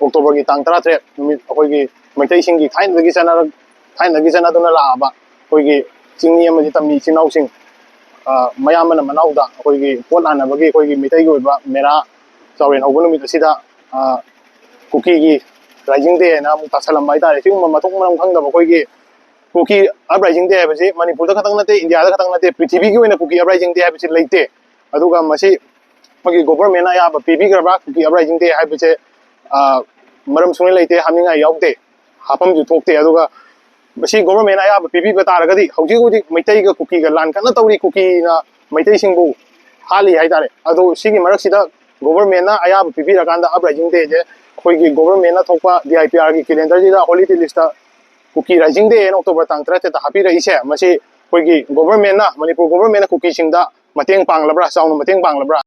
ꯑꯣꯛꯇꯣꯕꯔꯒꯤ ꯇꯥꯡ 13 ꯅꯨꯃꯤꯠ ꯑꯩꯈꯣꯏꯒꯤ ꯃꯩꯇꯩꯁꯤꯡꯒꯤ ꯊꯥꯏꯅꯗꯒꯤ ꯆꯠꯅꯗꯨꯅ ꯂꯥꯛꯑꯕ ꯑꯩꯈꯣꯏꯒꯤ ꯆꯤꯡꯃꯤ ꯑꯃꯗꯤ ꯇꯝꯃꯤ ꯏꯆꯤꯜ ꯏꯅꯥꯎꯁꯤꯡ ꯃꯌꯥꯝꯕꯅ ꯃꯅꯥꯎꯗ ꯑꯩꯈꯣꯏꯒꯤ ꯄꯣꯠ ꯂꯥꯟꯅꯕꯒꯤ ꯑꯩꯈꯣꯏꯒꯤ ꯃꯩꯇꯩꯒꯤ ꯑꯣꯏꯕ ꯃꯦꯔꯥ ꯆꯥꯎꯔꯦꯟ ꯍꯧꯕ ꯅꯨꯃꯤꯠ ꯑꯁꯤꯗ ꯀꯨꯀꯤꯒꯤ ꯔꯥꯏꯖꯤꯡ ꯗꯦ ꯍꯥꯏꯅ ꯑꯃꯨꯛ ꯇꯥꯁꯜꯂꯝꯕ ꯍꯥꯏꯇꯥꯔꯦ ꯁꯤꯒꯨꯝꯕ ꯃꯊꯣꯡ ꯃꯔꯝ ꯈꯪꯗꯕ ꯑꯩꯈꯣꯏꯒꯤ ꯀꯨꯀꯤ ꯑꯞꯔꯥꯏꯖꯤꯡ ꯗꯦ ꯍꯥꯏꯕꯁꯤ ꯃꯅꯤꯄꯨꯔꯗ ꯈꯛꯇꯪ ꯅꯠꯇꯦ ꯏꯟꯗꯤꯌꯥꯗ ꯈꯛꯇꯪ ꯅꯠꯇꯦ ꯄ꯭ꯔꯤꯊꯤꯕꯤꯒꯤ ꯑꯣꯏꯅ ꯀꯨꯀꯤ ꯑꯞꯔꯥꯏꯖꯤꯡ ꯗꯦ ꯍꯥꯏꯕꯁꯤ ꯂꯩꯇꯦ ꯑꯗꯨꯒ ꯃꯁꯤ ꯑꯩꯈꯣꯏꯒꯤ ꯒꯣꯚꯔꯟꯃꯦꯟꯠꯅ ꯑꯌꯥꯕ ꯄꯤꯕꯤꯈ꯭ꯔꯕ ꯀꯨꯀꯤ ꯑꯞꯔꯥꯏꯖꯤꯡ ꯗꯦ ꯍꯥꯏꯕꯁꯦ ꯃꯔꯝ ꯁꯨꯡꯂꯩ ꯂꯩꯇꯦ ꯍꯥꯞꯅꯤꯡꯉꯥꯏ ꯌꯥꯎꯗꯦ ꯍꯥꯞꯐꯝꯁꯨ ꯊꯣꯛꯇꯦ ꯑꯗꯨꯒ ꯃꯁꯤ ꯒꯣꯚꯔꯟꯃꯦꯟꯠꯅ ꯑꯌꯥꯕ ꯄꯤꯕꯤꯕ ꯇꯥꯔꯒꯗꯤ ꯍꯧꯖꯤꯛ ꯍꯧꯖꯤꯛ ꯃꯩꯇꯩꯒ ꯀꯨꯀꯤꯒ ꯂꯥꯟ ꯀꯟꯅ ꯇꯧꯔꯤ ꯀꯨꯀꯤꯅ ꯃꯩꯇꯩꯁꯤꯡꯕꯨ ꯍꯥꯠꯂꯤ ꯍꯥꯏꯇꯥꯔꯦ ꯑꯗꯣ ꯁꯤꯒꯤ ꯃꯔꯛꯁꯤꯗ ꯒꯣꯚꯔꯟꯃꯦꯟꯠꯅ ꯑꯌꯥꯕ ꯄꯤꯕꯤꯔꯀꯥꯟꯗ ꯑꯞꯔꯥꯏꯖꯤꯡ ꯗꯦꯁꯦ ꯑꯩꯈꯣꯏꯒꯤ ꯒꯣꯚꯔꯟꯃꯦꯟꯠꯅ ꯊꯣꯛꯄ DIPRꯒꯤ ꯀꯦꯂꯦꯟꯗꯔꯁꯤꯗ ꯍꯣꯂꯤꯗꯦ ꯂꯤꯁꯇ ꯀꯨꯀꯤ ꯔꯥꯏꯖꯤꯡ ꯗꯦ ꯍꯥꯏꯅ ꯑꯣꯛꯇꯣꯕꯔ ꯇꯥꯡ 13ꯗ ꯍꯥꯞꯄꯤꯔꯛꯏꯁꯦ ꯃꯁꯤ ꯑꯩꯈꯣꯏꯒꯤ ꯒꯣꯚꯔꯟꯃꯦꯟꯠꯅ ꯃꯅꯤꯄꯨꯔ ꯒꯣꯚꯔꯟꯃꯦꯟꯠꯅ ꯀꯨꯀꯤꯁꯤꯡꯗ ꯃꯇꯦꯡ ꯄꯥꯡꯂꯕ꯭ꯔꯥ ꯆꯥꯎꯅ ꯃꯇꯦꯡ ꯄꯥꯡꯂꯕ꯭ꯔꯥ